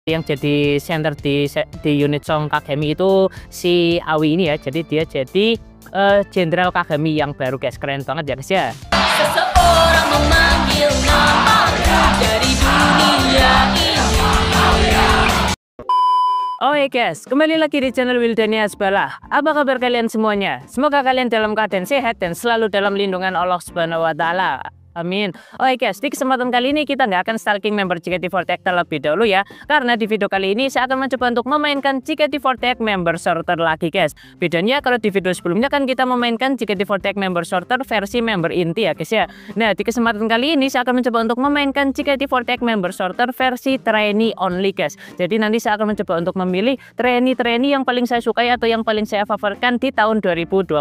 yang jadi center di unit Song Kagami itu si Awi ini ya. Jadi dia jadi Jenderal Kagami yang baru guys. Keren banget ya guys ya. Seseorang memanggil namaku dari dunia ini. Oke guys, kembali lagi di channel Wildania Asbala. Apa kabar kalian semuanya? Semoga kalian dalam keadaan sehat dan selalu dalam lindungan Allah Subhanahu wa Ta'ala. Amin. Oke guys, di kesempatan kali ini kita nggak akan stalking member JKT48 terlebih dahulu ya. Karena di video kali ini saya akan mencoba untuk memainkan JKT48 member sorter lagi guys. Bedanya kalau di video sebelumnya kan kita memainkan JKT48 member sorter versi member inti ya guys ya. Nah di kesempatan kali ini saya akan mencoba untuk memainkan JKT48 member sorter versi trainee only guys. Jadi nanti saya akan mencoba untuk memilih trainee yang paling saya sukai atau yang paling saya favoritkan di tahun 2025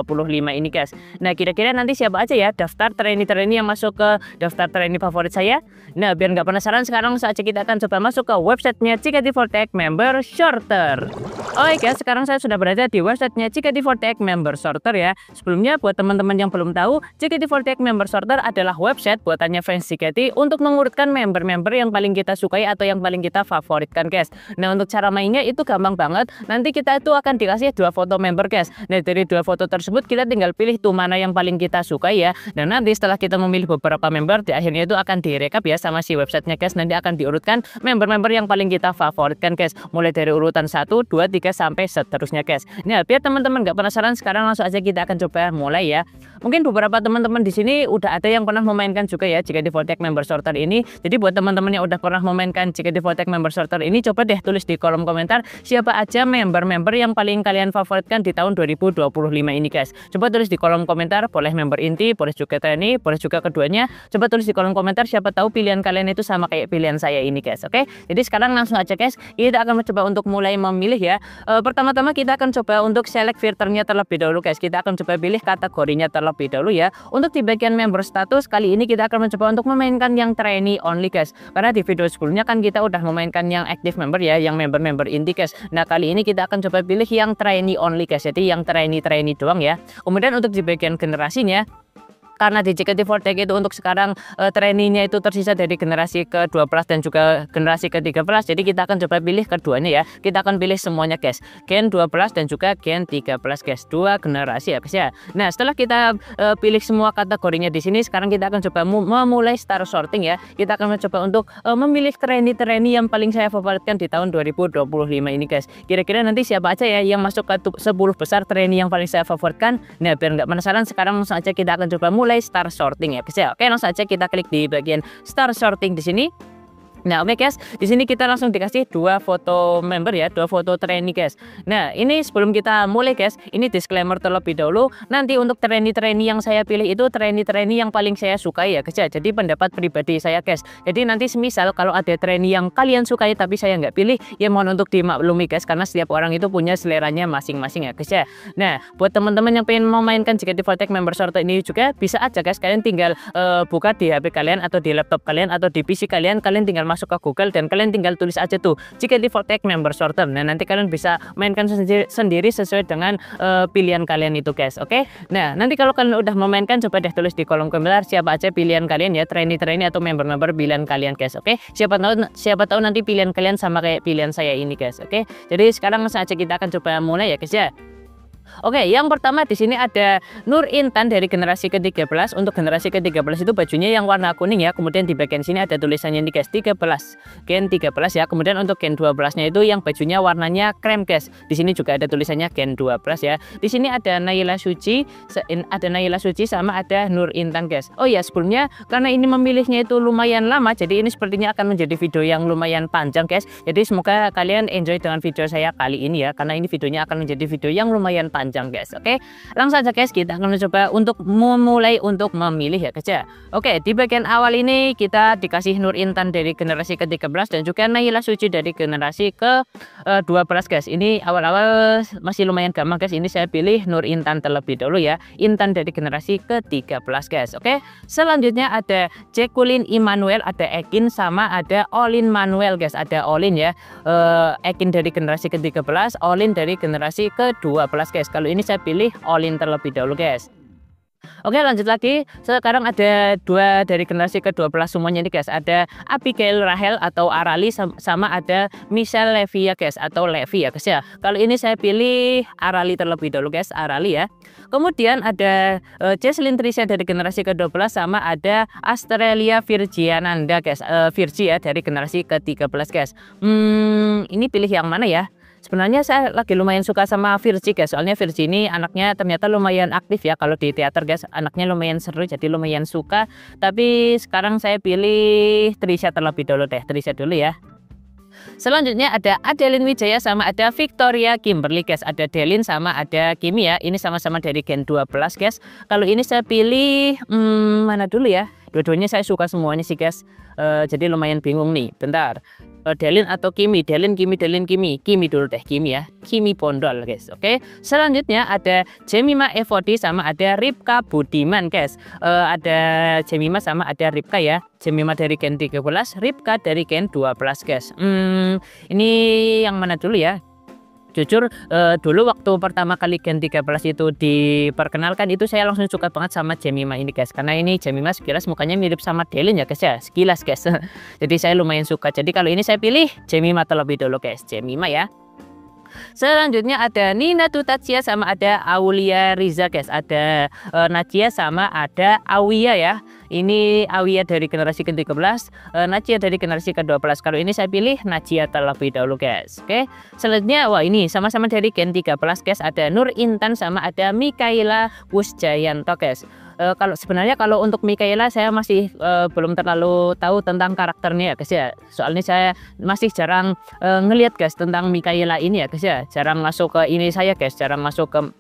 ini guys. Nah kira-kira nanti siapa aja ya daftar trainee yang masuk ke daftar trainee favorit saya. Nah biar nggak penasaran, sekarang saja kita akan coba masuk ke websitenya JKT48 member sorter. Oke guys, sekarang saya sudah berada di websitenya JKT48 member sorter ya. Sebelumnya buat teman-teman yang belum tahu, JKT48 member sorter adalah website buatannya fans JKT untuk mengurutkan member-member yang paling kita sukai atau yang paling kita favoritkan guys. Nah untuk cara mainnya itu gampang banget. Nanti kita itu akan dikasih 2 foto member guys. Nah dari 2 foto tersebut kita tinggal pilih tuh mana yang paling kita sukai ya. Dan nanti setelah kita memilih beberapa member, di akhirnya itu akan direkap ya sama si websitenya guys. Nanti akan diurutkan member-member yang paling kita favoritkan guys, mulai dari urutan 1, 2, 3 sampai seterusnya guys. Nah biar teman-teman nggak penasaran, sekarang langsung aja kita akan coba mulai ya. Mungkin beberapa teman-teman di sini udah ada yang pernah memainkan juga ya JKT48 member sorter ini. Jadi buat teman-teman yang udah pernah memainkan JKT48 member sorter ini, coba deh tulis di kolom komentar siapa aja member-member yang paling kalian favoritkan di tahun 2025 ini guys. Coba tulis di kolom komentar, boleh member inti, boleh juga trainee, boleh juga keduanya. Coba tulis di kolom komentar, siapa tahu pilihan kalian itu sama kayak pilihan saya ini guys. Oke, jadi sekarang langsung aja guys, kita akan mencoba untuk mulai memilih ya. Pertama-tama kita akan coba untuk select filternya terlebih dahulu guys. Kita akan coba pilih kategorinya terlebih dahulu ya. Untuk di bagian member status kali ini kita akan mencoba untuk memainkan yang trainee only guys. Karena di video sebelumnya kan kita udah memainkan yang active member ya, yang member-member inti guys. Nah kali ini kita akan coba pilih yang trainee only guys. Jadi yang trainee doang ya. Kemudian untuk di bagian generasinya, karena di JKT48 itu untuk sekarang trainee-nya itu tersisa dari generasi ke-12 dan juga generasi ke-13. Jadi kita akan coba pilih keduanya ya. Kita akan pilih semuanya guys, Gen 12 dan juga Gen 13 guys, 2 generasi ya guys ya. Nah setelah kita pilih semua kategorinya di sini, sekarang kita akan coba memulai star sorting ya. Kita akan mencoba untuk memilih trainee yang paling saya favoritkan di tahun 2025 ini guys. Kira-kira nanti siapa aja ya yang masuk ke 10 besar trainee yang paling saya favoritkan. Nah biar nggak penasaran, sekarang langsung aja kita akan coba mulai star sorting ya guys ya. Oke, langsung saja kita klik di bagian star sorting di sini. Nah oke guys, di sini kita langsung dikasih 2 foto member ya, 2 foto trainee guys. Nah ini sebelum kita mulai guys, ini disclaimer terlebih dahulu. Nanti untuk trainee yang saya pilih itu trainee yang paling saya sukai ya guys ya. Jadi pendapat pribadi saya guys. Jadi nanti semisal kalau ada trainee yang kalian sukai tapi saya nggak pilih, ya mohon untuk dimaklumi guys, karena setiap orang itu punya seleranya masing-masing ya guys ya. Nah buat teman-teman yang pengen memainkan JKT48 member sorter ini juga bisa aja guys, kalian tinggal buka di HP kalian atau di laptop kalian atau di PC kalian tinggal masuk ke Google dan kalian tinggal tulis aja tuh JKT48 member sorter. Nah nanti kalian bisa mainkan sendiri sesuai dengan pilihan kalian itu guys. Oke, nah nanti kalau kalian udah memainkan, coba deh tulis di kolom komentar siapa aja pilihan kalian ya, trainee atau member pilihan kalian guys. Oke, siapa tahu nanti pilihan kalian sama kayak pilihan saya ini guys. Oke, jadi sekarang saja kita akan coba mulai ya guys ya. Oke, yang pertama di sini ada Nur Intan dari generasi ke-13. Untuk generasi ke-13 itu bajunya yang warna kuning ya. Kemudian di bagian sini ada tulisannya nih guys, 13. Gen 13 ya. Kemudian untuk Gen 12-nya itu yang bajunya warnanya krem guys. Di sini juga ada tulisannya Gen 12 ya. Di sini ada Naila Suci, sama ada Nur Intan guys. Oh ya, sebelumnya karena ini memilihnya itu lumayan lama, jadi ini sepertinya akan menjadi video yang lumayan panjang guys. Jadi semoga kalian enjoy dengan video saya kali ini ya, karena ini videonya akan menjadi video yang lumayan panjang guys. Oke, langsung saja guys, kita akan mencoba untuk memulai untuk memilih ya guys ya. Oke, di bagian awal ini kita dikasih Nur Intan dari generasi ke-13 dan juga Naila Suci dari generasi ke-12 guys. Ini awal-awal masih lumayan gampang guys. Ini saya pilih Nur Intan terlebih dahulu ya. Intan dari generasi ke-13 guys. Oke, selanjutnya ada Jacqueline Immanuel, ada Ekin, sama ada Olin Manuel guys. Ada Olin ya, Ekin dari generasi ke-13, Olin dari generasi ke-12 guys. Kalau ini saya pilih Olin terlebih dahulu guys. Oke, lanjut lagi. Sekarang ada 2 dari generasi ke-12 semuanya nih guys. Ada Abigail Rahel atau Arali sama ada Michelle Levi ya guys, atau Levi ya guys ya. Kalau ini saya pilih Arali terlebih dahulu guys, Arali ya. Kemudian ada Jesslyn Trisha dari generasi ke-12 sama ada Australia Virgiananda guys. Virgi ya dari generasi ke-13 guys. Ini pilih yang mana ya? Sebenarnya saya lagi lumayan suka sama Virgi guys, soalnya Virgi ini anaknya ternyata lumayan aktif ya kalau di teater guys, anaknya lumayan seru jadi lumayan suka. Tapi sekarang saya pilih Trisha terlebih dahulu deh, Trisha dulu ya. Selanjutnya ada Adeline Wijaya sama ada Victoria Kimberly guys, ada Adeline sama ada Kimi ya, ini sama-sama dari Gen 12 guys. Kalau ini saya pilih mana dulu ya, dua-duanya saya suka semuanya sih guys. Jadi lumayan bingung nih, bentar. Delin atau Kimi, Delin, Kimi, Delin, Kimi dulu deh, Kimi ya, Kimi Bondol guys. Oke, selanjutnya ada Jemima Evody sama ada Ripka Budiman guys. Ada Jemima sama ada Ripka ya, Jemima dari Gen 13, Ripka dari Gen 12 guys. Ini yang mana dulu ya? Jujur dulu waktu pertama kali Gen 13 itu diperkenalkan itu saya langsung suka banget sama Jemima ini guys, karena ini Jemima sekilas mukanya mirip sama Delin ya guys ya, sekilas guys. Jadi saya lumayan suka, jadi kalau ini saya pilih Jemima terlebih dulu guys, Jemima ya. Selanjutnya ada Nina Tutachia sama ada Aulia Riza guys, ada Najia sama ada Awia ya. Ini Awia dari generasi ke-13, Najia dari generasi ke-12. Kalau ini saya pilih Najia terlebih dahulu guys. Oke. Selanjutnya wah ini sama-sama dari Gen 13 guys, ada Nur Intan sama ada Mikaela Wusjayanto guys. Kalau sebenarnya kalau untuk Mikaela saya masih belum terlalu tahu tentang karakternya ya guys ya. Soalnya saya masih jarang ngelihat guys tentang Mikaela ini ya guys ya. Jarang masuk ke ini saya guys, jarang masuk ke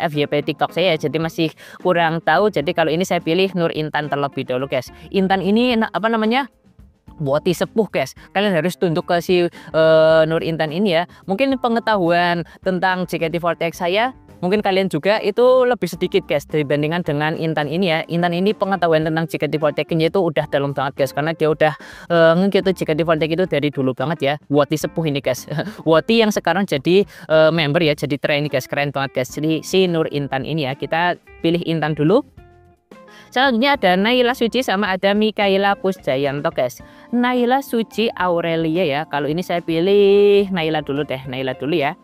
FYP TikTok saya, jadi masih kurang tahu. Jadi kalau ini saya pilih Nur Intan terlebih dahulu guys. Intan ini apa namanya? Boti sepuh guys, kalian harus tunduk ke si Nur Intan ini ya. Mungkin pengetahuan tentang JKT48 saya mungkin kalian juga itu lebih sedikit guys dibandingkan dengan Intan ini ya. Intan ini pengetahuan tentang JKT48 itu udah dalam banget guys, karena dia udah ngikutin JKT48 itu dari dulu banget ya. Woti sepuh ini guys. Woti yang sekarang jadi member ya, jadi trainee guys, keren banget guys. Jadi si Nur Intan ini ya, kita pilih Intan dulu. Selanjutnya ada Naila Suci sama ada Mikaela Pusjayanto guys. Naila Suci Aurelia ya. Kalau ini saya pilih Naila dulu deh, Naila dulu ya.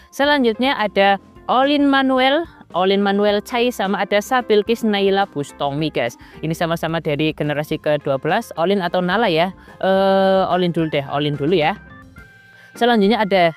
Selanjutnya ada Olin Manuel Chai sama ada Sabilkis Naila Bustomi guys. Ini sama-sama dari generasi ke-12. Olin atau Nala ya? Olin dulu deh, Olin dulu ya. Selanjutnya ada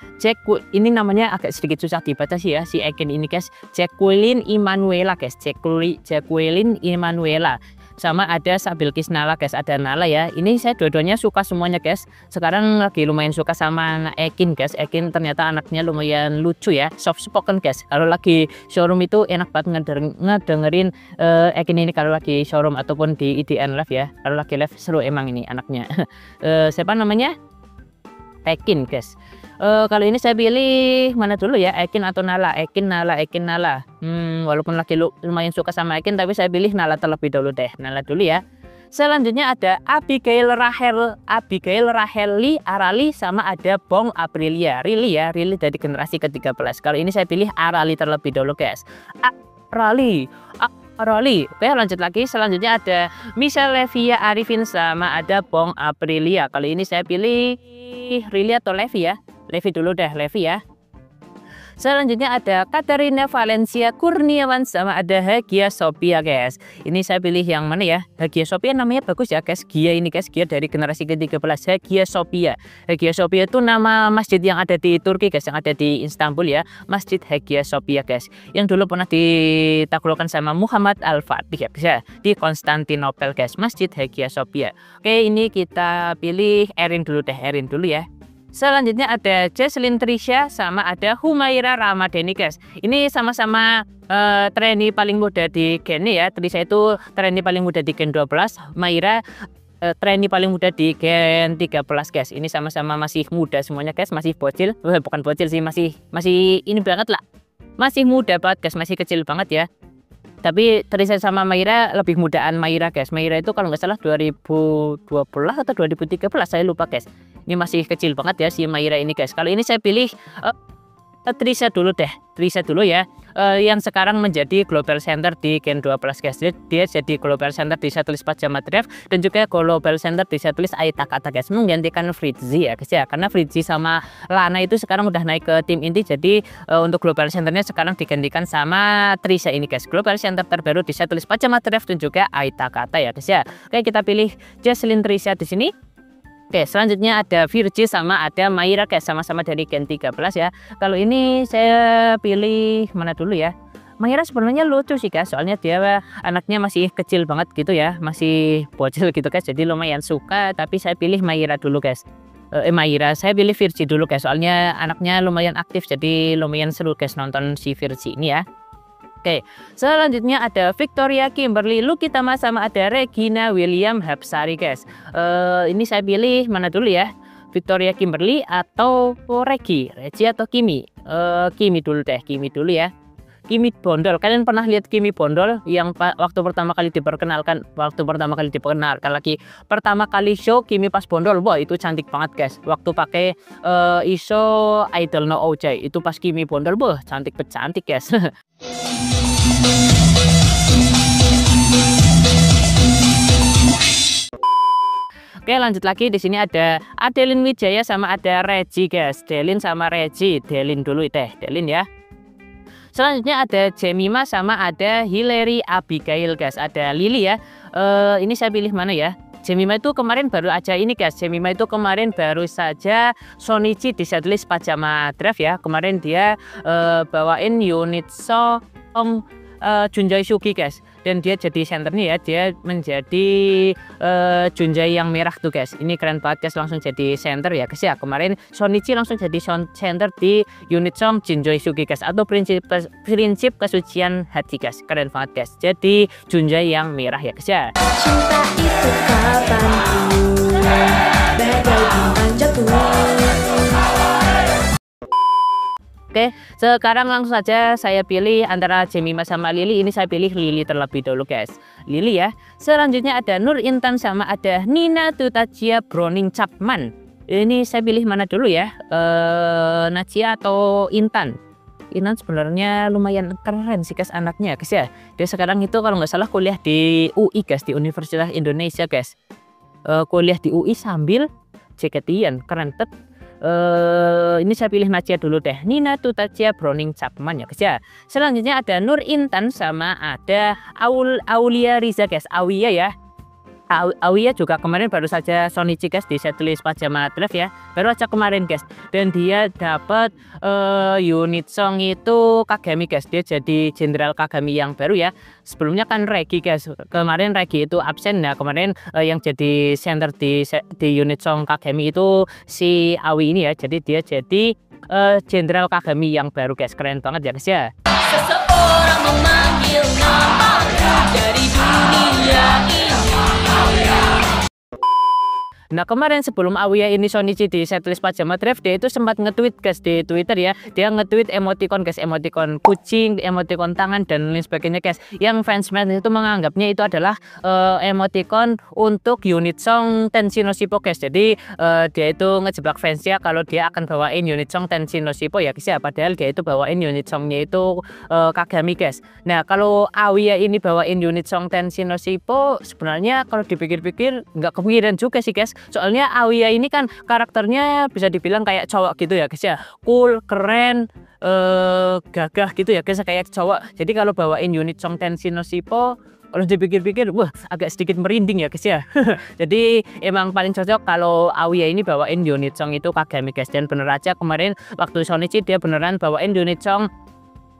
ini namanya agak sedikit susah dibaca sih ya, si Eken ini guys. Jacqueline Immanuela guys, Jacqueline Immanuela. Sama ada Sabilkis Nala guys, ada Nala ya. Ini saya dua-duanya suka semuanya guys. Sekarang lagi lumayan suka sama Ekin guys. Ekin ternyata anaknya lumayan lucu ya, soft spoken guys. Kalau lagi showroom itu enak banget ngedengerin Ekin ini kalau lagi showroom ataupun di IDN live ya. Kalau lagi live seru emang ini anaknya. Siapa namanya? Ekin guys. Kalau ini saya pilih mana dulu ya, Ekin atau Nala? Ekin, Nala, Ekin, Nala. Walaupun lagi lumayan suka sama Ekin, tapi saya pilih Nala terlebih dahulu deh. Nala dulu ya. Selanjutnya ada Abigail Raheli Arali sama ada Bong Aprilia. Rili ya, Rili dari generasi ke-13. Kalau ini saya pilih Arali terlebih dahulu guys. Arali. Oke, lanjut lagi. Selanjutnya ada Michelle Levia Arifin sama ada Bong Aprilia. Kali ini saya pilih Rili atau Levi ya. Levi dulu deh, Levi ya. Selanjutnya ada Katarina Valencia Kurniawan sama ada Hagia Sophia guys. Ini saya pilih yang mana ya? Hagia Sophia namanya bagus ya guys. Gia ini guys, Gia dari generasi ke-13. Hagia Sophia. Hagia Sophia itu nama masjid yang ada di Turki guys, yang ada di Istanbul ya. Masjid Hagia Sophia guys. Yang dulu pernah ditaklukkan sama Muhammad Al-Fatih ya guys ya. Di Konstantinopel guys, Masjid Hagia Sophia. Oke, ini kita pilih Erin dulu deh, Erin dulu ya. Selanjutnya ada Jesslyn Trisha sama ada Humaira Ramadhani guys. Ini sama-sama trainee paling muda di Gen ya. Trisha itu trainee paling muda di Gen 12, Maira trainee paling muda di Gen 13 guys. Ini sama-sama masih muda semuanya guys, masih bocil. Bukan bocil sih, masih ini banget lah. Masih muda banget guys, masih kecil banget ya. Tapi Trisha sama Maira lebih mudaan Maira guys. Maira itu kalau nggak salah 2012 atau 2013 saya lupa guys. Ini masih kecil banget ya si Maira ini guys. Kalau ini saya pilih Trisha dulu deh, Trisha dulu ya, yang sekarang menjadi Global Center di Gen 12 guys. Dia jadi Global Center di setlist Pajama Drive dan juga Global Center di setlist Aitakata guys, menggantikan Fritzy ya guys ya, karena Fritzy sama Lana itu sekarang udah naik ke tim inti, jadi untuk Global Centernya sekarang digantikan sama Trisha ini guys, Global Center terbaru di setlist Pajama Drive dan juga Aitakata ya guys ya. Oke, kita pilih Jesslyn Trisha di sini. Oke, selanjutnya ada Virgi sama ada Mayra guys, sama-sama dari Gen 13 ya. Kalau ini saya pilih mana dulu ya. Mayra sebenarnya lucu sih guys, soalnya dia anaknya masih kecil banget gitu ya, masih bocil gitu guys, jadi lumayan suka. Tapi saya pilih Mayra dulu guys. Mayra, saya pilih Virgi dulu guys, soalnya anaknya lumayan aktif, jadi lumayan seru guys nonton si Virgi ini ya. Oke, selanjutnya ada Victoria Kimberly Lukitama sama ada Regina William Hapsari guys. Ini saya pilih mana dulu ya, Victoria Kimberly atau Regi atau Kimi. Kimi dulu deh, Kimi dulu ya. Kimi Bondol, kalian pernah lihat Kimi Bondol yang waktu pertama kali diperkenalkan lagi pertama kali show Kimi pas Bondol, wah itu cantik banget guys. Waktu pakai ISO Idol No OJ itu pas Kimi Bondol, wah cantik guys. Oke, lanjut lagi, di sini ada Adeline Wijaya sama ada Regi guys. Delin sama Regi, Delin dulu deh, Delin ya. Selanjutnya ada Jemima sama ada Hillary Abigail guys. Ada Lily ya. Ini saya pilih mana ya? Jemima itu kemarin baru aja ini guys. Jemima itu kemarin baru saja Shonichi di setlist Pajama Drive ya. Kemarin dia bawain unit song Junjai Sugi guys. Dan dia jadi senternya ya, dia menjadi Junjai yang merah tuh guys. Ini keren banget guys, langsung jadi center ya guys ya. Kemarin Shonichi langsung jadi center di unit song Junjai Sugi guys, atau prinsip kesucian hati guys. Keren banget guys, jadi Junjai yang merah ya guys ya. Cinta itu kapanku bagai bintang jatuh. Oke, sekarang langsung saja saya pilih antara Jemima sama Lily. Ini saya pilih Lily terlebih dahulu guys. Lily ya. Selanjutnya ada Nur Intan sama ada Nina Tutachia Browning Chapman. Ini saya pilih mana dulu ya? Nachia atau Intan? Intan sebenarnya lumayan keren sih guys anaknya guys ya. Dia sekarang itu kalau nggak salah kuliah di UI guys, di Universitas Indonesia guys. Kuliah di UI sambil JKT-an, keren banget. Ini saya pilih Nachia dulu deh, Nina Tutachia Browning Chapman ya guys ya. Selanjutnya ada Nur Intan sama ada Aulia Riza guys, Aulia ya. Aulia juga kemarin baru saja Shonichi guys di setlist Pajama Drive ya, baru aja kemarin guys. Dan dia dapat unit song itu Kagami guys, dia jadi Jenderal Kagami yang baru ya. Sebelumnya kan Regi guys, kemarin Regi itu absen. Nah kemarin yang jadi center di unit song Kagami itu si Awi ini ya, jadi dia jadi Jenderal Kagami yang baru guys. Keren banget ya guys ya. Seseorang memanggil namaku dari dunia ini. Nah kemarin sebelum Awiya ini Shonichi di setlist Pajama Drive, dia itu sempat nge-tweet guys di Twitter ya. Dia nge-tweet emoticon guys, emoticon kucing, emoticon tangan dan lain sebagainya guys. Yang fansman itu menganggapnya itu adalah emoticon untuk unit song Tenshin no Shippo guys. Jadi dia itu ngejebak fansnya kalau dia akan bawain unit song Tenshin no Shippo ya guys ya. Padahal dia itu bawain unit songnya itu Kagami guys. Nah kalau Awiya ini bawain unit song Tenshin no Shippo, sebenarnya kalau dipikir-pikir nggak kepikiran juga sih guys. Soalnya Awiya ini kan karakternya bisa dibilang kayak cowok gitu ya guys ya, cool, keren, gagah gitu ya guys, kayak cowok. Jadi kalau bawain unit song Tenshin no Shippo, kalau dipikir-pikir wah agak sedikit merinding ya guys ya. Jadi emang paling cocok kalau Awiya ini bawain unit song itu Kagami guys. Dan bener aja kemarin waktu Shonichi dia beneran bawain unit song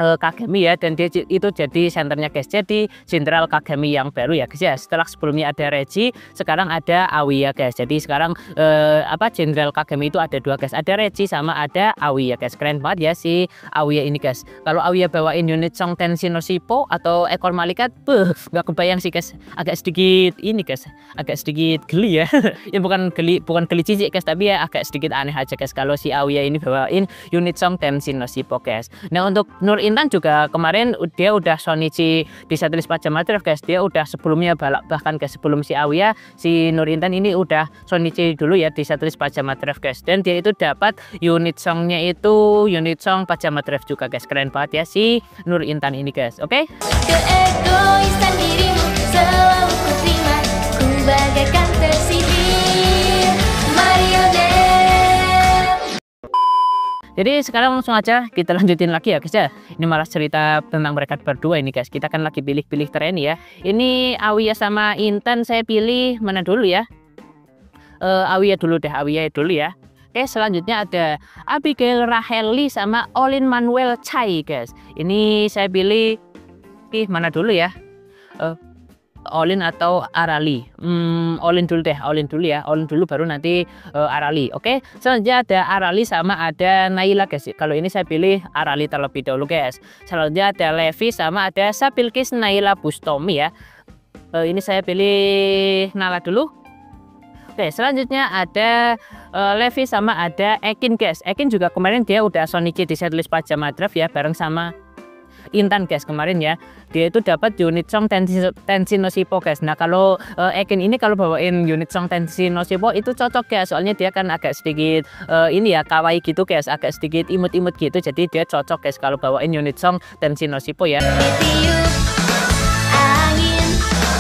Kagami ya, dan dia itu jadi senternya guys, jadi Jenderal Kagami yang baru ya guys ya. Setelah sebelumnya ada Regi, sekarang ada Awiya guys. Jadi sekarang Jenderal Kagami itu ada dua guys, ada Regi sama ada Awiya guys. Keren banget ya si Awiya ini guys. Kalau Awiya bawain unit song Tenshin no Shippo atau Ekor Malaikat, nggak kebayang sih guys. Agak sedikit ini guys, agak sedikit geli ya. Ya bukan geli cicik guys, tapi ya agak sedikit aneh aja guys kalau si Awiya ini bawain unit song Tenshin no Shippo guys. Nah untuk Nur Intan juga kemarin dia udah Shonichi di setlist Pajama Drive guys. Dia udah sebelumnya bahkan guys, sebelum si Aoya, si Nur Intan ini udah Shonichi dulu ya di setlist Pajama Drive guys. Dan dia itu dapat unit songnya itu unit song Pajama Drive juga guys. Keren banget ya si Nur Intan ini guys. Oke. Keegoisan dirimu selalu ku terima, ku bagaikan tersihir marionette. Jadi sekarang langsung aja kita lanjutin lagi ya guys ya. Ini malah cerita tentang mereka berdua ini guys. Kita kan lagi pilih-pilih tren ya. Ini Aoya sama Intan saya pilih mana dulu ya? Aoya dulu deh, Aoya dulu ya. Oke, selanjutnya ada Abigail Raheli sama Olin Manuel Chai guys. Ini saya pilih mana dulu ya? Olin atau Arali? Olin dulu deh, Olin dulu ya. Olin dulu baru nanti Arali. Oke, selanjutnya ada Arali sama ada Naila guys. Kalau ini saya pilih Arali terlebih dahulu guys. Selanjutnya ada Levi sama ada Sapilkis Naila Bustomi ya. Ini saya pilih Nala dulu. Oke, selanjutnya ada Levi sama ada Ekin guys. Ekin juga kemarin dia udah Shonichi di setlist Pajama Drive ya, bareng sama Intan guys kemarin ya. Dia itu dapat unit song Tenshi no Shippo guys. Nah kalau Ekin ini kalau bawain unit song Tenshi no Shippo itu cocok ya, soalnya dia kan agak sedikit ini ya kawaii gitu guys, agak sedikit imut-imut gitu, jadi dia cocok guys kalau bawain unit song Tenshi no Shippo ya. Ditiup angin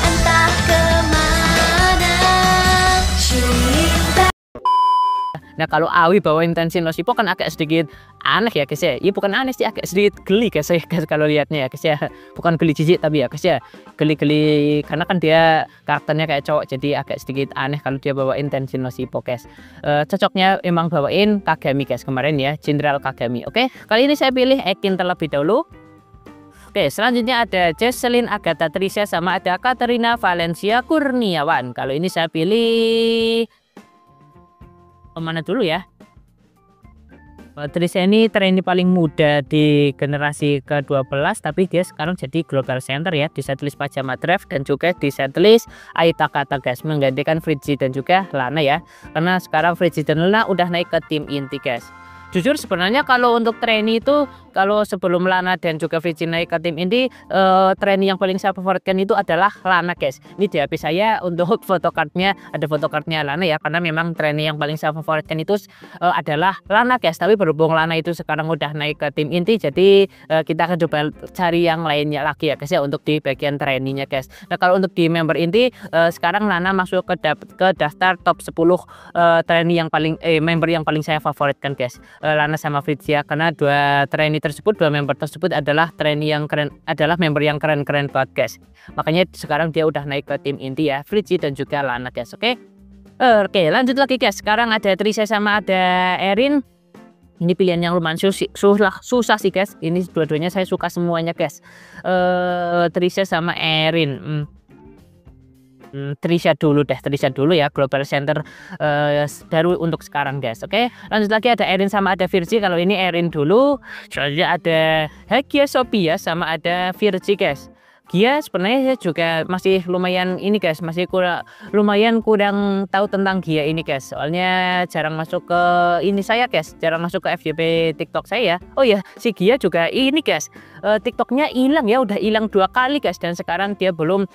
entah kemana, cinta. Nah kalau Awi bawain Tenshi no Shippo kan agak sedikit aneh ya guys ya. Iya bukan aneh sih, agak sedikit geli guys ya guys kalau lihatnya ya guys ya. Bukan geli jijik tapi ya guys ya, geli-geli karena kan dia karakternya kayak cowok, jadi agak sedikit aneh kalau dia bawain Tenshi no Shippo guys. Cocoknya emang bawain Kagami guys kemarin ya, Jenderal Kagami. Oke, kali ini saya pilih Ekin terlebih dahulu. Oke, selanjutnya ada Jesselyn Agatha Trisha sama ada Katerina Valencia Kurniawan. Kalau ini saya pilih mana dulu ya? Trisha ini trainee paling muda di generasi ke-12, tapi dia sekarang jadi global center ya di setlist Pajama Drive dan juga di setlist Aita Kata guys, menggantikan Fritzy dan juga Lana ya. Karena sekarang Fritzy dan Lana udah naik ke tim inti guys. Jujur sebenarnya kalau untuk trainee itu, kalau sebelum Lana dan juga Fritzy naik ke tim inti, trainee yang paling saya favoritkan itu adalah Lana guys. Ini di HP saya untuk photocardnya, ada photocardnya Lana ya, karena memang trainee yang paling saya favoritkan itu adalah Lana guys. Tapi berhubung Lana itu sekarang udah naik ke tim inti, jadi kita akan coba cari yang lainnya lagi ya guys ya untuk di bagian trainee-nya guys. Nah kalau untuk di member inti, sekarang Lana masuk ke daftar top 10 trainee yang paling member yang paling saya favoritkan guys. Lana sama Fritzy ya, karena dua member tersebut adalah trainee yang keren, adalah member yang keren-keren banget guys. Makanya sekarang dia udah naik ke tim inti ya, Fritzy dan juga Lana guys. Oke, lanjut lagi guys. Sekarang ada Trisha sama ada Erin. Ini pilihan yang lumayan susah sih guys. Ini dua-duanya saya suka semuanya guys. Trisha sama Erin. Trisha dulu ya, global center baru untuk sekarang guys. Oke, lanjut lagi ada Erin sama ada Virgie. Kalau ini Erin dulu. Selanjutnya ada Hagia Sophia sama ada Virgie guys. Gia sebenarnya saya juga masih lumayan ini guys, masih lumayan kurang tahu tentang Gia ini guys. Soalnya jarang masuk ke ini saya guys, jarang masuk ke FYP TikTok saya. Oh ya, si Gia juga ini guys, TikToknya hilang ya, udah hilang 2 kali guys, dan sekarang dia belum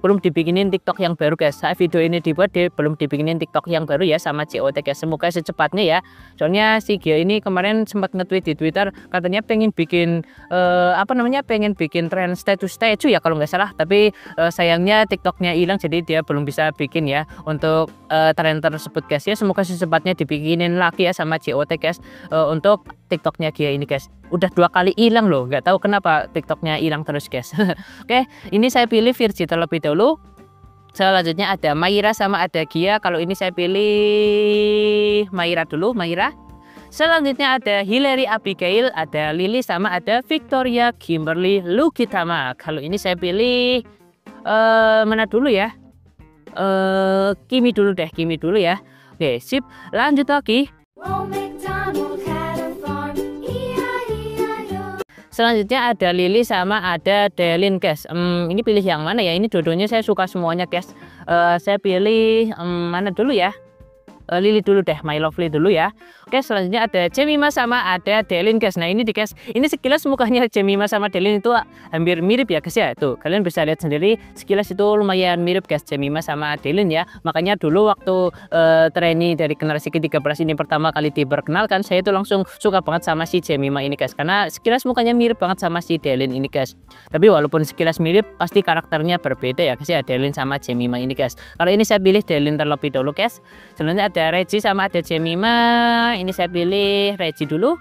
dibikinin TikTok yang baru guys. Saat video ini dibuat dia belum dibikinin TikTok yang baru ya sama COT guys. Semoga secepatnya ya. Soalnya si Gia ini kemarin sempat nge-tweet di Twitter katanya pengen bikin pengen bikin tren status statue ya kalau nggak salah, tapi sayangnya TikToknya hilang jadi dia belum bisa bikin ya untuk tren tersebut guys ya. Semoga secepatnya dibikinin lagi ya sama COT guys untuk TikToknya Gia ini guys. Udah 2 kali hilang loh, nggak tahu kenapa TikToknya hilang terus guys. Oke, ini saya pilih Virgie terlebih dahulu. Selanjutnya ada Maira sama ada Gia. Kalau ini saya pilih Maira dulu, Maira. Selanjutnya ada Hillary Abigail, ada Lily sama ada Victoria Kimberly Lukitama. Kalau ini saya pilih mana dulu ya? Kimi dulu deh, Kimi dulu ya. Oke, sip. Lanjut lagi. Selanjutnya ada Lily sama ada Delin guys. Ini pilih yang mana ya? Ini dua-duanya saya suka semuanya guys. Saya pilih mana dulu ya? Lily dulu deh, My Lovely dulu ya. Oke, selanjutnya ada Jemima sama ada Delin guys. Nah ini guys, ini sekilas mukanya Jemima sama Delin itu hampir mirip ya guys ya. Tuh kalian bisa lihat sendiri, sekilas itu lumayan mirip guys Jemima sama Delin ya. Makanya dulu waktu trainee dari generasi ke-13 ini pertama kali diperkenalkan, saya itu langsung suka banget sama si Jemima ini guys, karena sekilas mukanya mirip banget sama si Delin ini guys. Tapi walaupun sekilas mirip, pasti karakternya berbeda ya guys ya, Delin sama Jemima ini guys. Kalau ini saya pilih Delin terlebih dahulu guys. Selanjutnya ada Reggie sama ada Jemima. Ini saya pilih Reggie dulu.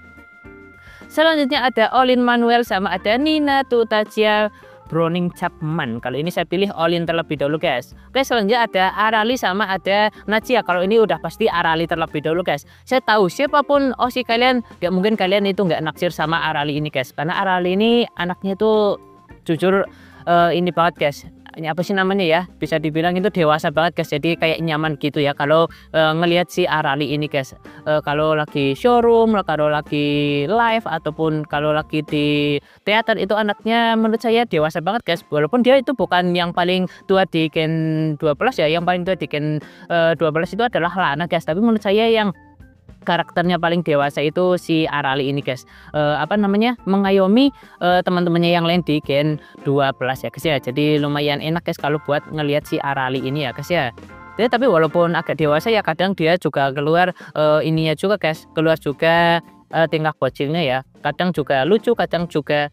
Selanjutnya ada Olin Manuel sama ada Nina Tutacia Browning Chapman. Kalau ini saya pilih Olin terlebih dahulu guys. Oke, selanjutnya ada Arali sama ada Nacia. Kalau ini udah pasti Arali terlebih dahulu guys. Saya tahu siapapun Osi kalian, gak mungkin kalian itu nggak naksir sama Arali ini guys, karena Arali ini anaknya itu jujur ini banget guys. Ini apa sih namanya ya, bisa dibilang itu dewasa banget guys, jadi kayak nyaman gitu ya kalau ngelihat si Arali ini guys. Kalau lagi showroom, kalau lagi live ataupun kalau lagi di teater, itu anaknya menurut saya dewasa banget guys. Walaupun dia itu bukan yang paling tua di Gen 12 ya, yang paling tua di Gen 12 itu adalah Lana guys, tapi menurut saya yang karakternya paling dewasa itu si Arali ini guys. Apa namanya, mengayomi teman-temannya yang lain di Gen 12 ya guys ya. Jadi lumayan enak guys kalau buat ngelihat si Arali ini ya guys ya. Jadi, tapi walaupun agak dewasa ya, kadang dia juga keluar ininya juga guys, keluar juga tingkah bocilnya ya. Kadang juga lucu, kadang juga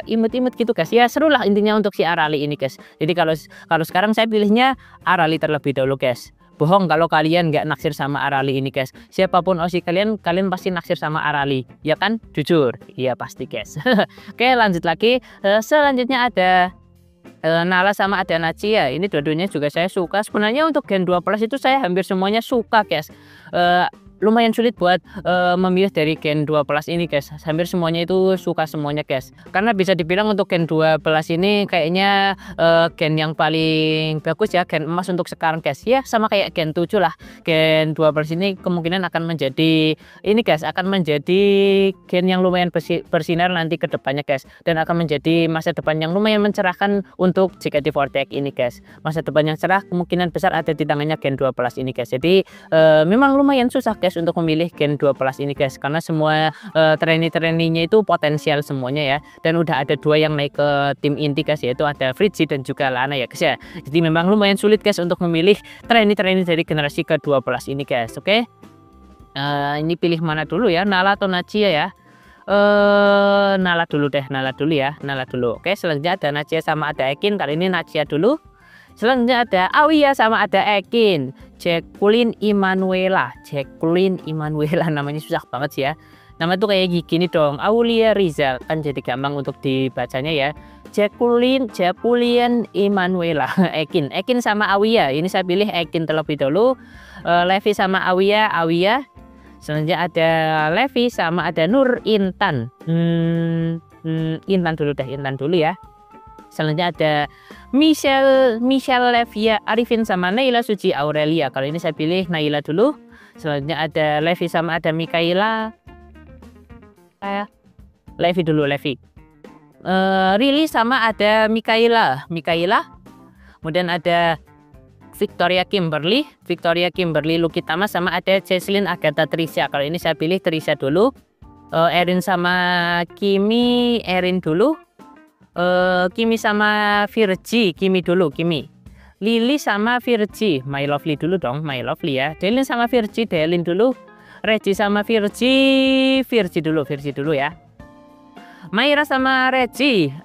imut-imut gitu guys. Ya seru lah intinya untuk si Arali ini guys. Jadi kalau sekarang saya pilihnya Arali terlebih dahulu guys. Bohong kalau kalian nggak naksir sama Arali ini guys. Siapapun Osi kalian pasti naksir sama Arali, ya kan? Jujur, iya pasti guys. Oke, lanjut lagi. Selanjutnya ada Nala sama ada Nacia. Ini dua-duanya juga saya suka. Sebenarnya untuk Gen 12 itu saya hampir semuanya suka guys. Lumayan sulit buat memilih dari Gen 12 ini guys. Hampir semuanya itu suka semuanya guys. Karena bisa dibilang untuk Gen 12 ini kayaknya gen yang paling bagus ya, gen emas untuk sekarang guys. Ya sama kayak Gen 7 lah. Gen 12 ini kemungkinan akan menjadi ini guys, akan menjadi gen yang lumayan bersinar nanti ke depannya guys. Dan akan menjadi masa depan yang lumayan mencerahkan untuk JKT48 ini guys. Masa depan yang cerah kemungkinan besar ada di tangannya Gen 12 ini guys. Jadi memang lumayan susah guys untuk memilih Gen 12 ini guys, karena semua trainee-trainee-nya itu potensial semuanya ya. Dan udah ada dua yang naik ke tim inti guys, yaitu ada Fritzi dan juga Lana ya guys ya. Jadi memang lumayan sulit guys untuk memilih trainee-trainee dari generasi ke-12 ini guys. Oke, ini pilih mana dulu ya, Nala atau Nacia ya? Nala dulu deh, Nala dulu ya, Nala dulu. Oke, selanjutnya ada Nacia sama ada Ekin. Kali ini Nacia dulu. Selanjutnya ada Awia sama ada Ekin. Jacqueline Emanuela. Namanya susah banget sih ya. Nama tuh kayak gini dong. Aulia Rizal, kan jadi gampang untuk dibacanya ya. Jacqueline Emanuela. Ekin sama Awia. Ini saya pilih Ekin terlebih dahulu. Levi sama Awia. Selanjutnya ada Levi sama ada Nur Intan. Intan dulu ya. Selanjutnya ada Michelle Levia Arifin sama Naila Suci Aurelia. Kalau ini saya pilih Naila dulu. Selanjutnya ada Levi sama ada Mikaela. Levi dulu. Rili sama ada Mikaela. Kemudian ada Victoria Kimberly Lukitama sama ada Jesslyn Agatha Trisha. Kalau ini saya pilih Trisha dulu. Erin sama Kimi, Erin dulu. Kimi sama Virgi, Kimi dulu. Lily sama Virgi, My Lovely dulu dong, My Lovely ya. Delin sama Virgi, Delin dulu. Reggie sama Virgi dulu ya. Maira sama Reggie,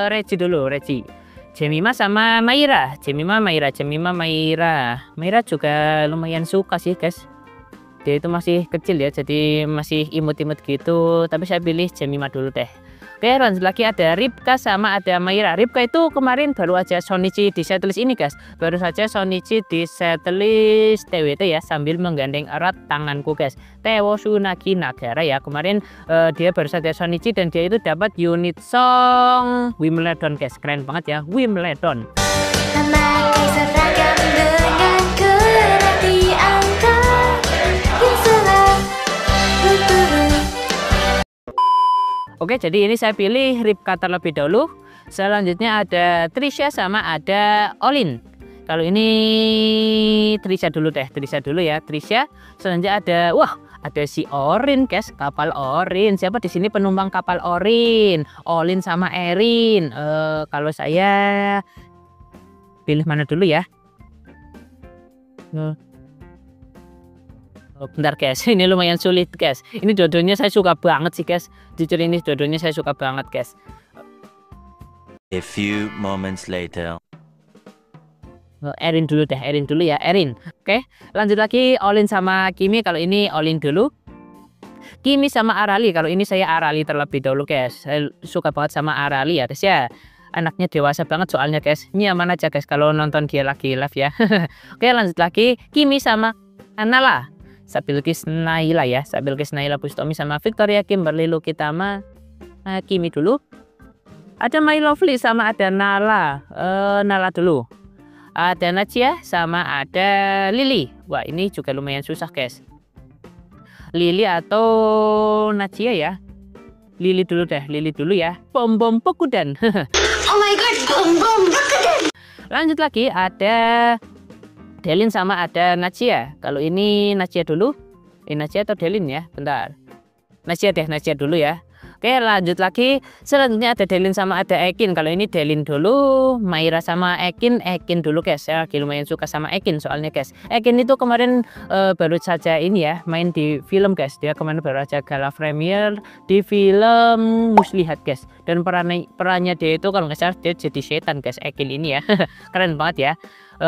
Reggie dulu. Jemima sama Maira, Maira juga lumayan suka sih guys. Dia itu masih kecil ya, jadi masih imut-imut gitu. Tapi saya pilih Jemima dulu deh. Oke, lanjut lagi ada Ripka sama ada Maira. Ripka itu kemarin baru aja Shonichi di setlist ini guys. Baru saja Shonichi di setlist TWT ya, sambil menggandeng erat tanganku guys. Tewosunagi Nagara ya. Kemarin dia baru saja Shonichi dan dia itu dapat unit song Wimbledon guys. Keren banget ya, Wimbledon. Memakai seragam dengan kerati angka yang selalu turun. Oke, jadi ini saya pilih Ripka terlebih dahulu. Selanjutnya ada Trisha sama ada Olin. Kalau ini Trisha dulu ya, Trisha. Selanjutnya ada, Ada si Orin guys, kapal Orin. Siapa di sini penumpang kapal Orin? Olin sama Erin. Kalau saya pilih mana dulu ya? Bentar guys, ini lumayan sulit guys. Ini dua-duanya saya suka banget sih guys. Jujur ini dua-duanya saya suka banget guys. A few moments later. Erin dulu deh, Erin dulu ya, Erin. Oke, lanjut lagi Olin sama Kimi. Kalau ini Olin dulu. Kimi sama Arali. Kalau ini saya Arali terlebih dahulu guys. Saya suka banget sama Arali ya guys ya. Anaknya dewasa banget soalnya guys. Nyaman aja guys kalau nonton dia lagi live ya. Oke, lanjut lagi Kimi sama Nala. Sabilkis Naila ya. Sabilkis Naila Bustomi sama Victoria Kimberly Lukitama. Kimi dulu. Ada My Lovely sama ada Nala. Nala dulu. Ada Najia sama ada Lily. Wah, ini juga lumayan susah guys. Lily atau Najia ya. Lily dulu deh, Lily dulu ya. Bom bom Pekudan. Oh my god, bom bom Pekudan. Lanjut lagi ada Delin sama ada Najia. Kalau ini Najia dulu. Ini Najia atau Delin ya? Bentar. Najia deh, Najia dulu ya. Oke, lanjut lagi. Selanjutnya ada Delin sama ada Ekin. Kalau ini Delin dulu, Maira sama Ekin dulu guys. Saya lagi lumayan suka sama Ekin soalnya guys. Ekin itu kemarin baru saja ini ya, main di film guys. Dia kemarin baru saja gala premier di film Muslihat guys. Dan perannya dia itu kalau nggak salah dia jadi setan guys. Ekin ini ya, keren banget ya.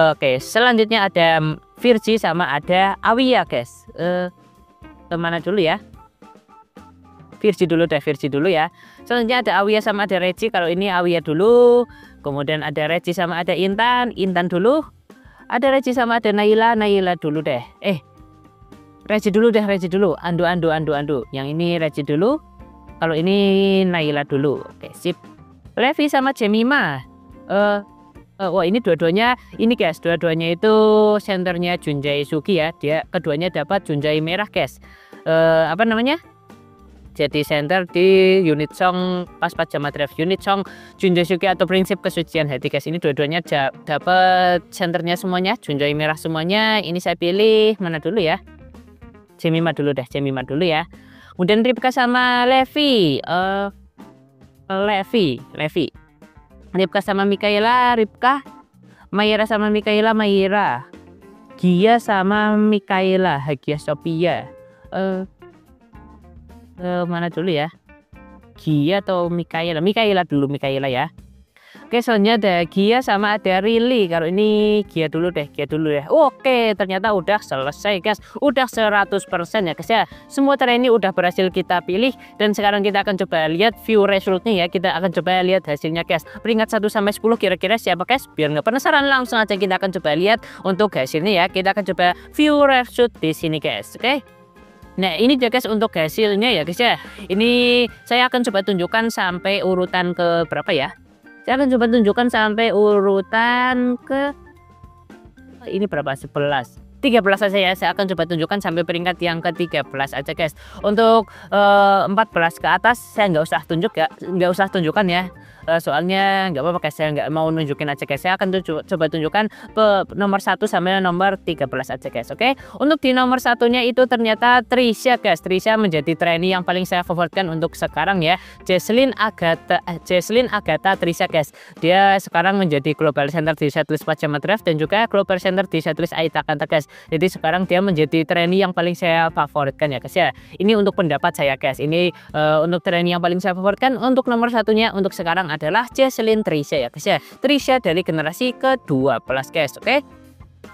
Oke, selanjutnya ada Virgi sama ada Awia guys. Kemana dulu ya? Virgi dulu deh, Virgi dulu ya. Selanjutnya ada Awia sama ada Regi. Kalau ini Awia dulu. Kemudian ada Regi sama ada Intan dulu. Ada Regi sama ada Naila dulu deh. Regi dulu deh, Regi dulu. Andu. Yang ini Regi dulu. Kalau ini Naila dulu. Oke, sip. Levi sama Jemima. Wah, ini dua-duanya ini guys, dua-duanya itu senternya Junjai Sugi ya. Dia keduanya dapat Junjai merah guys. Apa namanya? Jadi center di unit song pas Pajama Drive, unit song Junjai Sugi atau prinsip kesucian hati guys. Ini dua-duanya dapat centernya semuanya, Junjai merah semuanya. Ini saya pilih mana dulu ya? Jemima dulu deh, Jemima dulu ya. Kemudian Ripka sama Levi. Levi. Ripka sama Mikaela, Ripka. Maira sama Mikaela, Maira. Gia sama Mikaela, Hagia Sophia. Mana dulu ya? Gia atau Mikaela? Mikaela dulu, Mikaela ya. Oke, selanjutnya ada Gia sama ada Rili. Kalau ini Gia dulu deh, Gia dulu ya. Oke, ternyata udah selesai guys. Udah 100% ya guys ya. Semua trainee udah berhasil kita pilih. Dan sekarang kita akan coba lihat view resultnya ya. Kita akan coba lihat hasilnya guys. Peringkat 1 sampai 10 kira-kira siapa guys? Biar nggak penasaran, langsung aja kita akan coba lihat untuk hasilnya ya. Kita akan coba view result di sini guys. Oke. Nah, ini dia guys untuk hasilnya ya guys ya. Ini saya akan coba tunjukkan sampai urutan ke berapa ya. Saya akan coba tunjukkan sampai urutan ke ini berapa? 13 saja ya. Saya akan coba tunjukkan sampai peringkat yang ke-13 aja guys. Untuk 14 ke atas saya nggak usah tunjukkan ya. Soalnya nggak apa-apa guys, saya nggak mau nunjukin aja guys. Saya akan coba tunjukkan nomor 1 sampai nomor 13 aja guys. Oke, untuk di nomor satunya itu ternyata Trisha guys. Trisha menjadi trainee yang paling saya favoritkan untuk sekarang ya. Jesslyn Agatha Trisha guys. Dia sekarang menjadi global center di setlist Pajama Drive dan juga global center di setlist Aita Kanta guys. Jadi sekarang dia menjadi trainee yang paling saya favoritkan ya guys ya. Ini untuk pendapat saya guys. Ini untuk trainee yang paling saya favoritkan. Untuk nomor satunya untuk sekarang adalah Jesslyn Trisha ya guys ya. Trisha dari generasi ke-12 guys. Oke.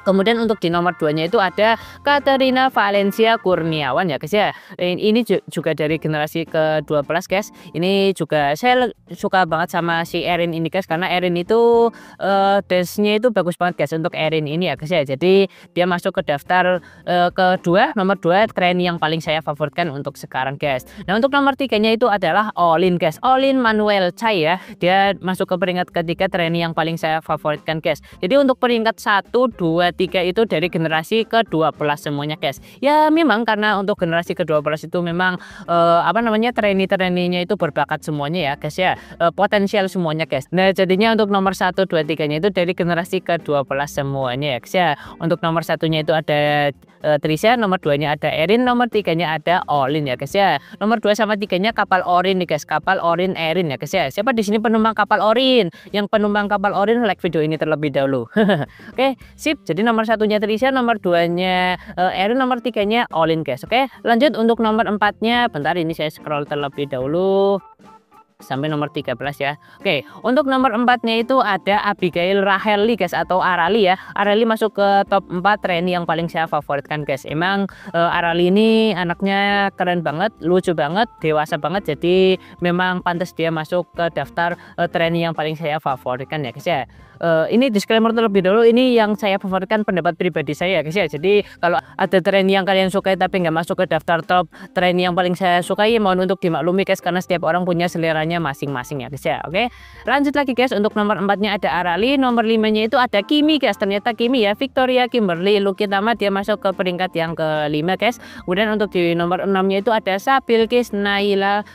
Kemudian untuk di nomor 2-nya itu ada Katerina Valencia Kurniawan ya guys ya. Ini juga dari generasi ke-12 guys. Ini juga saya suka banget sama si Erin ini guys, karena Erin itu dance-nya itu bagus banget guys untuk Erin ini ya guys ya. Jadi dia masuk ke daftar kedua, nomor 2 trainee yang paling saya favoritkan untuk sekarang guys. Nah, untuk nomor 3-nya itu adalah Olin guys. Olin Manuel Chai ya. Dia masuk ke peringkat ketiga trainee yang paling saya favoritkan guys. Jadi untuk peringkat 1, 2, 2, 3 itu dari generasi ke-12 semuanya guys. Ya memang karena untuk generasi ke-12 itu memang trainee-traineenya itu berbakat semuanya ya guys ya, potensial semuanya guys. Nah jadinya untuk nomor 1, 2, 3 nya itu dari generasi ke-12 semuanya ya guys ya. Untuk nomor 1-nya itu ada Trisha, nomor 2-nya ada Erin, nomor 3-nya ada Olin ya guys ya. Nomor 2 sama 3-nya kapal Orin nih guys, kapal Orin Erin ya guys ya. Siapa di sini penumpang kapal Orin? Yang penumpang kapal Orin like video ini terlebih dahulu. Oke, sip. Jadi nomor 1-nya Trisha, nomor 2-nya Erin, nomor 3-nya Olin guys. Oke, lanjut untuk nomor 4-nya. Bentar ini saya scroll terlebih dahulu sampai nomor 13 ya. Oke, untuk nomor 4-nya itu ada Abigail Raheli guys, atau Arali ya. Arali masuk ke top 4 trainee yang paling saya favoritkan guys. Emang Arali ini anaknya keren banget, lucu banget, dewasa banget, jadi memang pantas dia masuk ke daftar trainee yang paling saya favoritkan ya guys ya. Ini disclaimer terlebih dahulu, ini yang saya favoritkan pendapat pribadi saya guys ya. Jadi kalau ada trainee yang kalian sukai tapi nggak masuk ke daftar top trainee yang paling saya sukai, mohon untuk dimaklumi guys, karena setiap orang punya seleranya masing-masing ya guys ya. Oke, lanjut lagi guys. Untuk nomor 4-nya ada Arali, nomor 5-nya itu ada Kimi guys. Ternyata Kimi ya, Victoria Kimberly Lukitama, dia masuk ke peringkat yang ke-5 guys. Kemudian untuk di nomor 6-nya itu ada Sabilkis Naila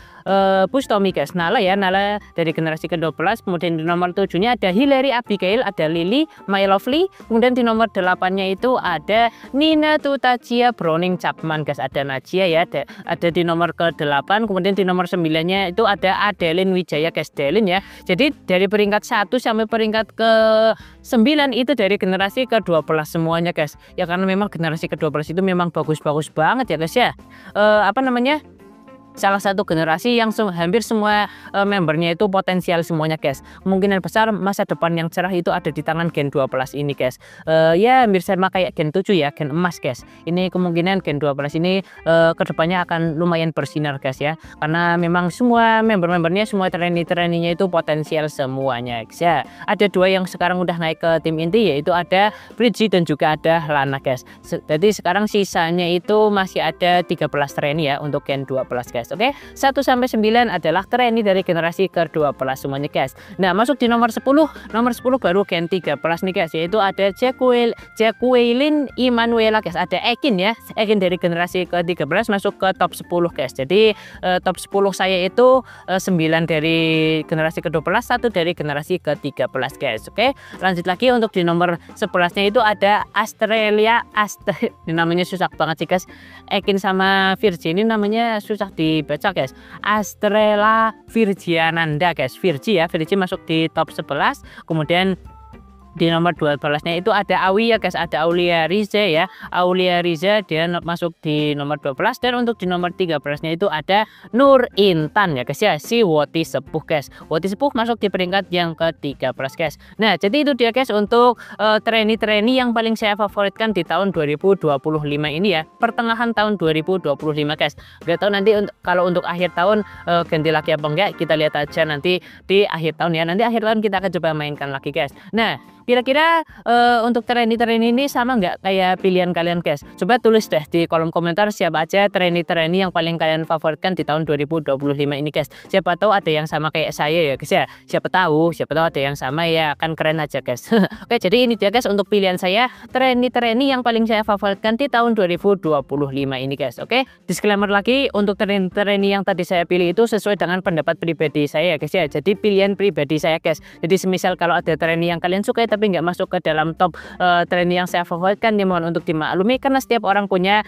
Bustomi guys, Nala ya, Nala dari generasi ke-12. Kemudian di nomor 7-nya ada Hillary Abigail, ada Lily My Lovely. Kemudian di nomor 8-nya itu ada Nina Tutachia Browning Chapman guys, ada Najia ya, ada di nomor ke-8. Kemudian di nomor 9-nya itu ada Adeline Wijaya guys, Adeline ya. Jadi dari peringkat 1 sampai peringkat ke-9 itu dari generasi ke-12 semuanya guys. Ya karena memang generasi ke-12 itu memang bagus-bagus banget ya guys ya. Salah satu generasi yang hampir semua membernya itu potensial semuanya guys. Kemungkinan besar masa depan yang cerah itu ada di tangan Gen 12 ini guys. Ya hampir sama kayak Gen 7 ya, Gen emas guys. Ini kemungkinan Gen 12 ini kedepannya akan lumayan bersinar guys ya. Karena memang semua member-membernya, semua trainee-trainee-nya itu potensial semuanya guys ya. Ada 2 yang sekarang udah naik ke tim inti, yaitu ada Bridgie dan juga ada Lana guys. Jadi sekarang sisanya itu masih ada 13 trainee ya untuk Gen 12 guys. Oke, 1 sampai 9 adalah trainee dari generasi ke-12 semuanya guys. Nah, masuk di nomor 10. Nomor 10 baru Gen 13 nih guys, yaitu ada Jacqueline Immanuela guys. Ada Ekin ya. Ekin dari generasi ke-13 masuk ke top 10 guys. Jadi top 10 saya itu 9 dari generasi ke-12, 1 dari generasi ke-13 guys. Oke, lanjut lagi untuk di nomor 11-nya itu ada ini namanya susah banget sih guys. Ekin sama Virgi ini namanya susah dibaca guys. Astrela Virgiananda guys. Virgi ya, Virgi masuk di top 11. Kemudian di nomor 12-nya itu ada Aulia guys, ada Aulia Riza ya. Aulia Riza dia masuk di nomor 12. Dan untuk di nomor 13-nya itu ada Nur Intan ya guys ya, si Woti Sepuh guys. Woti Sepuh masuk di peringkat yang ke-13 guys. Nah, jadi itu dia guys untuk trainee yang paling saya favoritkan di tahun 2025 ini ya. Pertengahan tahun 2025 guys. Gak tahu nanti kalau untuk akhir tahun ganti lagi apa enggak, kita lihat aja nanti di akhir tahun ya. Nanti akhir tahun kita akan coba mainkan lagi guys. Nah, kira-kira untuk trainee ini sama nggak kayak pilihan kalian guys? Coba tulis deh di kolom komentar siapa aja trainee yang paling kalian favoritkan di tahun 2025 ini guys. Siapa tahu ada yang sama kayak saya ya guys ya. Siapa tahu ada yang sama ya, kan keren aja guys. Oke, jadi ini dia guys untuk pilihan saya trainee yang paling saya favoritkan di tahun 2025 ini guys. Oke, disclaimer lagi, untuk trainee yang tadi saya pilih itu sesuai dengan pendapat pribadi saya ya guys ya. Jadi pilihan pribadi saya guys. Jadi semisal kalau ada trainee yang kalian suka tapi nggak masuk ke dalam top trainee yang saya favoritkan, mohon untuk dimaklumi karena setiap orang punya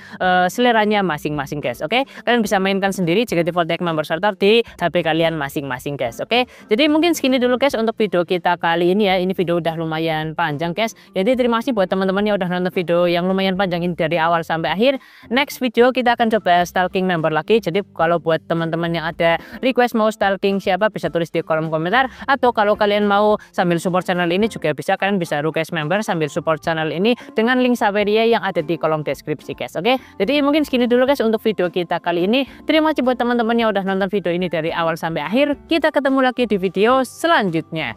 seleranya masing-masing guys. Oke, kalian bisa mainkan sendiri jika default deck member starter di HP kalian masing-masing guys. Oke, jadi mungkin segini dulu guys untuk video kita kali ini ya. Ini video udah lumayan panjang guys, jadi terima kasih buat teman-teman yang udah nonton video yang lumayan panjang ini dari awal sampai akhir. Next video kita akan coba stalking member lagi. Jadi kalau buat teman-teman yang ada request mau stalking siapa, bisa tulis di kolom komentar. Atau kalau kalian mau sambil support channel ini juga bisa, kalian bisa request member sambil support channel ini dengan link Saweria yang ada di kolom deskripsi guys. Oke, jadi mungkin segini dulu guys untuk video kita kali ini. Terima kasih buat teman-teman yang udah nonton video ini dari awal sampai akhir. Kita ketemu lagi di video selanjutnya.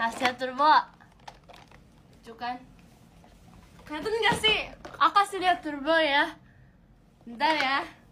Asia Turbo lucu kan? Kelihatan gak sih? Aku kasih lihat Turbo ya. Bentar ya.